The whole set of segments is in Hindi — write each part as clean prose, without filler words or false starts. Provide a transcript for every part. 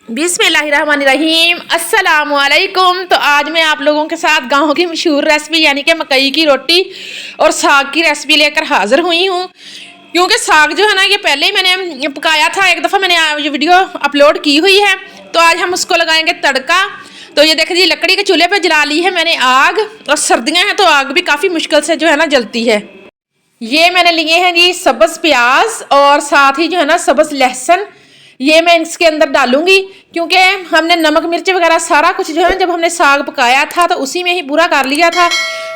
बिस्मिल्लाहिर्रहमानिर्रहीम अस्सलाम वालेकुम। तो आज मैं आप लोगों के साथ गाँव की मशहूर रेसिपी यानी कि मकई की रोटी और साग की रेसिपी लेकर हाजिर हुई हूँ। क्योंकि साग जो है ना, ये पहले ही मैंने पकाया था, एक दफ़ा मैंने ये वीडियो अपलोड की हुई है। तो आज हम उसको लगाएंगे तड़का। तो ये देखिए जी, लकड़ी के चूल्हे पर जला ली है मैंने आग, और सर्दियाँ हैं तो आग भी काफ़ी मुश्किल से जो है ना जलती है। ये मैंने लिए हैं जी सब्ज़ प्याज और साथ ही जो है ना सब्ज़ लहसुन, ये मैं इसके अंदर डालूंगी। क्योंकि हमने नमक मिर्च वगैरह सारा कुछ जो है जब हमने साग पकाया था तो उसी में ही पूरा कर लिया था।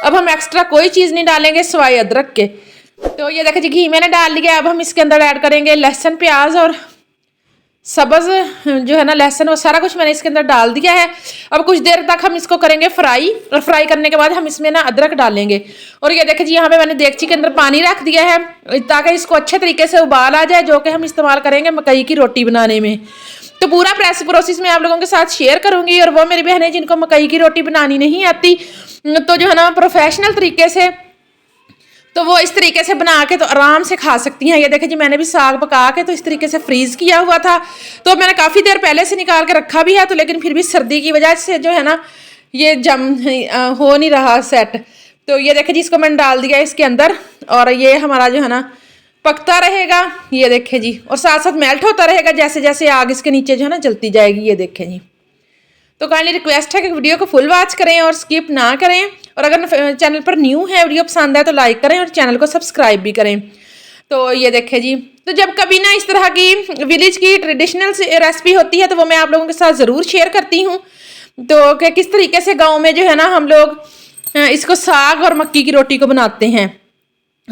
अब हम एक्स्ट्रा कोई चीज़ नहीं डालेंगे सिवाय अदरक के। तो ये देखिए जी, घी मैंने डाल लिया। अब हम इसके अंदर ऐड करेंगे लहसुन प्याज और सब्ज़ जो है ना लहसुन, वो सारा कुछ मैंने इसके अंदर डाल दिया है। अब कुछ देर तक हम इसको करेंगे फ्राई, और फ्राई करने के बाद हम इसमें ना अदरक डालेंगे। और ये देखिए जी, यहाँ पे मैंने देगची के अंदर पानी रख दिया है ताकि इसको अच्छे तरीके से उबाल आ जाए, जो कि हम इस्तेमाल करेंगे मकई की रोटी बनाने में। तो पूरा प्रोसेस मैं आप लोगों के साथ शेयर करूंगी। और वो मेरी बहनें जिनको मकई की रोटी बनानी नहीं आती, तो जो है ना प्रोफेशनल तरीके से, तो वो इस तरीके से बना के तो आराम से खा सकती हैं। ये देखिए जी, मैंने भी साग पका के तो इस तरीके से फ्रीज़ किया हुआ था। तो मैंने काफ़ी देर पहले से निकाल के रखा भी है, तो लेकिन फिर भी सर्दी की वजह से जो है ना ये हो नहीं रहा सेट। तो ये देखिए जी, इसको मैंने डाल दिया इसके अंदर, और ये हमारा जो है ना पकता रहेगा। ये देखें जी, और साथ साथ मेल्ट होता रहेगा जैसे जैसे आग इसके नीचे जो है ना जलती जाएगी। ये देखें जी। तो काइंडली रिक्वेस्ट है कि वीडियो को फुल वॉच करें और स्किप ना करें। और अगर चैनल पर न्यू है, वीडियो पसंद है तो लाइक करें और चैनल को सब्सक्राइब भी करें। तो ये देखें जी, तो जब कभी ना इस तरह की विलेज की ट्रेडिशनल रेसिपी होती है तो वो मैं आप लोगों के साथ ज़रूर शेयर करती हूँ। तो कि किस तरीके से गाँव में जो है ना हम लोग इसको साग और मक्की की रोटी को बनाते हैं।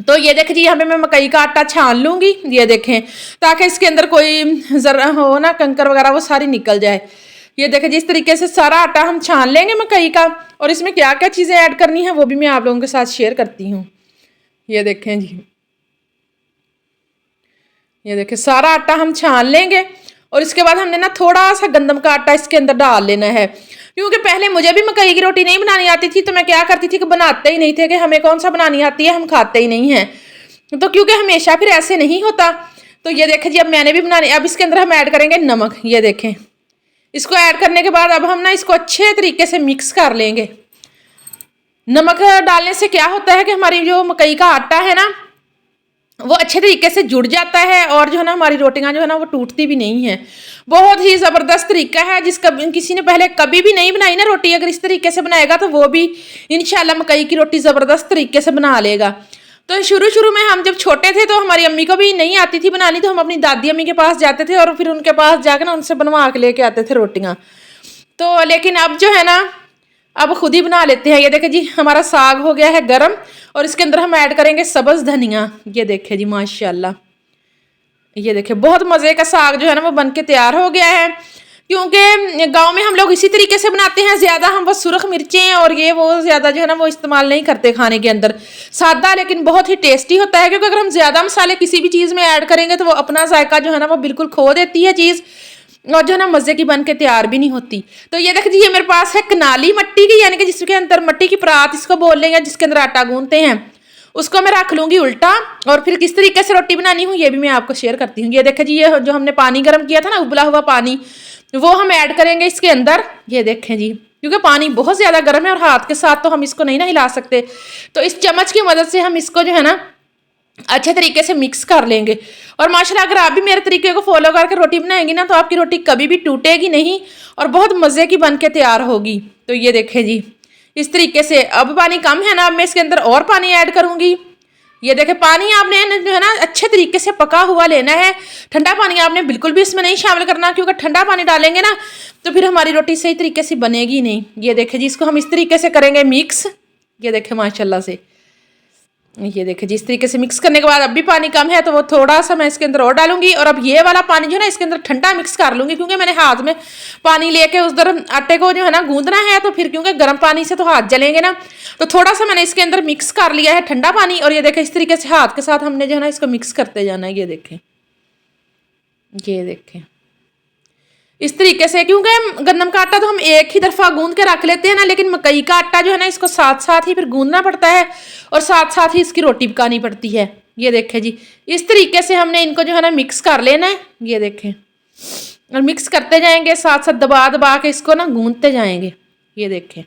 तो ये देखें जी, यहाँ पे मैं मकई का आटा छान लूँगी। ये देखें, ताकि इसके अंदर कोई ज़रा हो ना कंकर वगैरह वो सारी निकल जाए। ये देखें, जिस तरीके से सारा आटा हम छान लेंगे मकई का, और इसमें क्या क्या चीज़ें ऐड करनी है वो भी मैं आप लोगों के साथ शेयर करती हूँ। ये देखें जी, ये देखें सारा आटा हम छान लेंगे, और इसके बाद हमने ना थोड़ा सा गंदम का आटा इसके अंदर डाल लेना है। क्योंकि पहले मुझे भी मकई की रोटी नहीं बनानी आती थी, तो मैं क्या करती थी कि बनाते ही नहीं थे कि हमें कौन सा बनानी आती है, हम खाते ही नहीं हैं। तो क्योंकि हमेशा फिर ऐसे नहीं होता। तो ये देखें जी, अब मैंने भी बनानी। अब इसके अंदर हम ऐड करेंगे नमक। ये देखें, इसको ऐड करने के बाद अब हम ना इसको अच्छे तरीके से मिक्स कर लेंगे। नमक डालने से क्या होता है कि हमारी जो मकई का आटा है ना वो अच्छे तरीके से जुड़ जाता है, और जो है ना हमारी रोटियां जो है ना वो टूटती भी नहीं है। बहुत ही ज़बरदस्त तरीका है, जिसका किसी ने पहले कभी भी नहीं बनाई ना रोटी, अगर इस तरीके से बनाएगा तो वो भी इंशाल्लाह मकई की रोटी ज़बरदस्त तरीके से बना लेगा। तो शुरू में हम जब छोटे थे तो हमारी अम्मी को भी नहीं आती थी बनानी, तो हम अपनी दादी अम्मी के पास जाते थे और फिर उनके पास जाकर ना उनसे बनवा के लेके आते थे रोटियाँ। तो लेकिन अब जो है ना अब खुद ही बना लेते हैं। ये देखें जी, हमारा साग हो गया है गरम, और इसके अंदर हम ऐड करेंगे सब्ज़ धनिया। ये देखें जी, माशाल्लाह, ये देखें बहुत मज़े का साग जो है ना वो बन के तैयार हो गया है। क्योंकि गांव में हम लोग इसी तरीके से बनाते हैं, ज़्यादा हम वो सुरख मिर्चें और ये वो ज़्यादा जो है ना वो इस्तेमाल नहीं करते खाने के अंदर। सादा लेकिन बहुत ही टेस्टी होता है, क्योंकि अगर हम ज़्यादा मसाले किसी भी चीज़ में ऐड करेंगे तो वो अपना जायका जो है ना वो बिल्कुल खो देती है चीज़, और जो है ना मज़े की बन के तैयार भी नहीं होती। तो ये देख जी, ये मेरे पास है कनाली मट्टी की, यानी कि जिसके अंदर मट्टी की परात इसको बोल लेंगे, जिसके अंदर आटा गूंथते हैं। उसको मैं रख लूँगी उल्टा, और फिर किस तरीके से रोटी बनानी हूँ ये भी मैं आपको शेयर करती हूँ। ये देखें जी, ये जो हमने पानी गर्म किया था ना, उबला हुआ पानी, वो हम ऐड करेंगे इसके अंदर। ये देखें जी, क्योंकि पानी बहुत ज़्यादा गर्म है और हाथ के साथ तो हम इसको नहीं ना हिला सकते, तो इस चम्मच की मदद से हम इसको जो है ना अच्छे तरीके से मिक्स कर लेंगे। और माशाल्लाह अगर आप भी मेरे तरीके को फॉलो करके रोटी बनाएंगी ना, तो आपकी रोटी कभी भी टूटेगी नहीं और बहुत मज़े की बन के तैयार होगी। तो ये देखें जी, इस तरीके से। अब पानी कम है ना, अब मैं इसके अंदर और पानी ऐड करूँगी। ये देखें, पानी आपने जो है ना अच्छे तरीके से पका हुआ लेना है। ठंडा पानी आपने बिल्कुल भी इसमें नहीं शामिल करना, क्योंकि ठंडा पानी डालेंगे ना तो फिर हमारी रोटी सही तरीके से बनेगी नहीं। ये देखें जी, इसको हम इस तरीके से करेंगे मिक्स। ये देखें माशाल्लाह से, ये देखें जी, इस तरीके से मिक्स करने के बाद अब भी पानी कम है तो वो थोड़ा सा मैं इसके अंदर और डालूंगी। और अब ये वाला पानी जो है ना इसके अंदर ठंडा मिक्स कर लूँगी, क्योंकि मैंने हाथ में पानी लेके उस तरह आटे को जो है ना गूंदना है, तो फिर क्योंकि गर्म पानी से तो हाथ जलेंगे ना, तो थोड़ा सा मैंने इसके अंदर मिक्स कर लिया है ठंडा पानी। और ये देखें, इस तरीके से हाथ के साथ हमने जो है ना इसको मिक्स करते जाना है। ये देखें, ये देखें इस तरीके से। क्योंकि गन्नम का आटा तो हम एक ही दफ़ा गूंद के रख लेते हैं ना, लेकिन मकई का आटा जो है ना इसको साथ साथ ही फिर गूंदना पड़ता है, और साथ साथ ही इसकी रोटी पकानी पड़ती है। ये देखें जी, इस तरीके से हमने इनको जो है ना मिक्स कर लेना है। ये देखें, और मिक्स करते जाएंगे, साथ साथ दबा दबा के इसको ना गूंदते जाएंगे। ये देखें,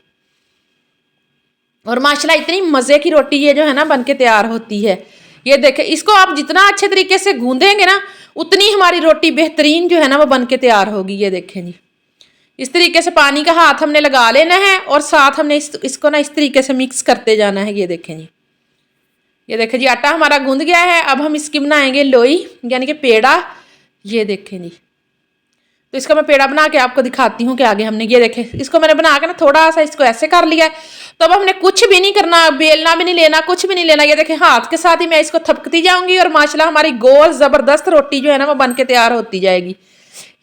और माशाल्लाह इतनी मज़े की रोटी ये जो है ना बन के तैयार होती है। ये देखें, इसको आप जितना अच्छे तरीके से गूंदेंगे ना उतनी हमारी रोटी बेहतरीन जो है ना वो बन के तैयार होगी। ये देखें जी, इस तरीके से पानी का हाथ हमने लगा लेना है और साथ हमने इसको ना इस तरीके से मिक्स करते जाना है। ये देखें जी, ये देखें जी, आटा हमारा गूंद गया है। अब हम इसकी बनाएंगे लोई यानी कि पेड़ा। ये देखें जी, तो इसका मैं पेड़ा बना के आपको दिखाती हूँ कि आगे हमने, ये देखें, इसको मैंने बना के ना थोड़ा सा इसको ऐसे कर लिया है। तो अब हमने कुछ भी नहीं करना, बेलना भी नहीं लेना, कुछ भी नहीं लेना। ये देखें, हाथ के साथ ही मैं इसको थपकती जाऊंगी और माशाल्लाह हमारी गोल ज़बरदस्त रोटी जो है ना वो बन के तैयार होती जाएगी।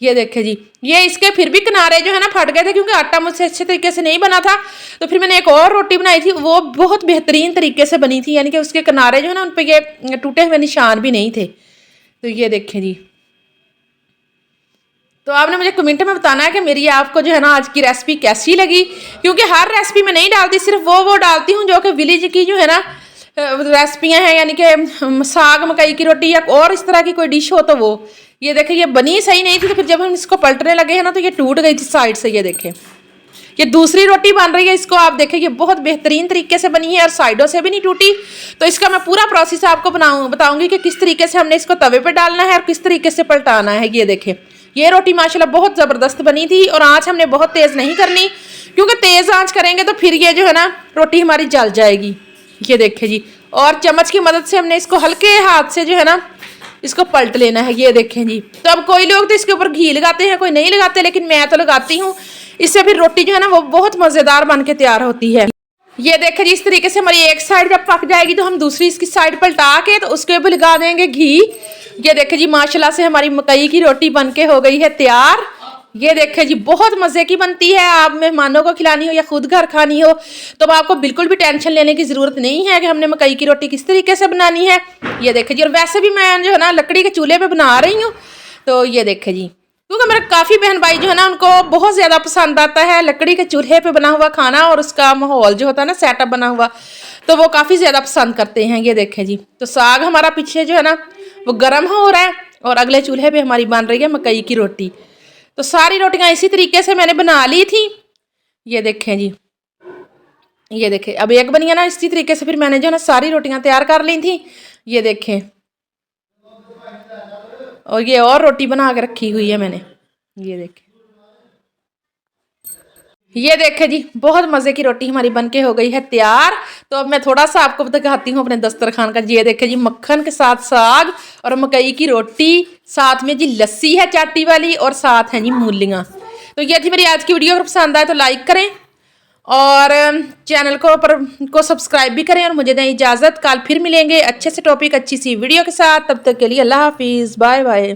ये देखें जी, ये इसके फिर भी किनारे जो है ना फट गए थे क्योंकि आटा मुझसे अच्छे तरीके से नहीं बना था। तो फिर मैंने एक और रोटी बनाई थी, वो बहुत बेहतरीन तरीके से बनी थी, यानी कि उसके किनारे जो है ना उन पर ये टूटे हुए निशान भी नहीं थे। तो ये देखें जी, तो आपने मुझे कमेंट में बताना है कि मेरी आपको जो है ना आज की रेसिपी कैसी लगी, क्योंकि हर रेसिपी में नहीं डालती, सिर्फ वो डालती हूँ जो कि विलेज की जो है ना रेसिपियाँ हैं, यानी कि साग मकई की रोटी या और इस तरह की कोई डिश हो तो वो। ये देखें, ये बनी सही नहीं थी, तो फिर जब हम इसको पलटने लगे हैं ना तो ये टूट गई थी साइड से। ये देखें, ये दूसरी रोटी बन रही है, इसको आप देखें, ये बहुत बेहतरीन तरीके से बनी है और साइडों से भी नहीं टूटी। तो इसका मैं पूरा प्रोसेस आपको बताऊंगी कि किस तरीके से हमने इसको तवे पर डालना है और किस तरीके से पलटाना है। ये देखें, ये रोटी माशाल्लाह बहुत ज़बरदस्त बनी थी और आँच हमने बहुत तेज़ नहीं करनी, क्योंकि तेज़ आँच करेंगे तो फिर ये जो है ना रोटी हमारी जल जाएगी। ये देखें जी, और चम्मच की मदद से हमने इसको हल्के हाथ से जो है ना इसको पलट लेना है। ये देखें जी, तो अब कोई लोग तो इसके ऊपर घी लगाते हैं, कोई नहीं लगाते, लेकिन मैं तो लगाती हूँ। इससे फिर रोटी जो है ना वो बहुत मज़ेदार बन के तैयार होती है। ये देखें जी, इस तरीके से हमारी एक साइड जब पक जाएगी तो हम दूसरी इसकी साइड पलटा के तो उसके ऊपर लगा देंगे घी। ये देखें जी, माशाल्लाह से हमारी मकई की रोटी बनके हो गई है तैयार। ये देखें जी, बहुत मज़े की बनती है। आप मेहमानों को खिलानी हो या खुद घर खानी हो तो आपको बिल्कुल भी टेंशन लेने की ज़रूरत नहीं है कि हमने मकई की रोटी किस तरीके से बनानी है। ये देखें जी, और वैसे भी मैं जो है ना लकड़ी के चूल्हे पर बना रही हूँ। तो ये देखें जी, क्योंकि मेरे काफ़ी बहन भाई जो है ना उनको बहुत ज़्यादा पसंद आता है लकड़ी के चूल्हे पे बना हुआ खाना, और उसका माहौल जो होता है ना सेटअप बना हुआ, तो वो काफ़ी ज़्यादा पसंद करते हैं। ये देखें जी, तो साग हमारा पीछे जो है ना वो गर्म हो रहा है और अगले चूल्हे पे हमारी बन रही है मकई की रोटी। तो सारी रोटियां इसी तरीके से मैंने बना ली थी। ये देखें जी, ये देखें, अब एक बनी है ना इसी तरीके से फिर मैंने जो है ना सारी रोटियां तैयार कर ली थी। ये देखें, और ये और रोटी बना के रखी हुई है मैंने। ये देखें, ये देखें जी, बहुत मज़े की रोटी हमारी बनके हो गई है तैयार। तो अब मैं थोड़ा सा आपको दिखाती हूँ अपने दस्तरखान का। ये देखें जी, मक्खन के साथ साग और मकई की रोटी, साथ में जी लस्सी है चाटी वाली और साथ हैं जी मूलियाँ। तो ये थी मेरी आज की वीडियो। अगर पसंद आए तो लाइक करें और चैनल को सब्सक्राइब भी करें और मुझे दें इजाज़त। कल फिर मिलेंगे अच्छे से टॉपिक, अच्छी सी वीडियो के साथ। तब तक के लिए अल्लाह हाफिज़, बाय बाय।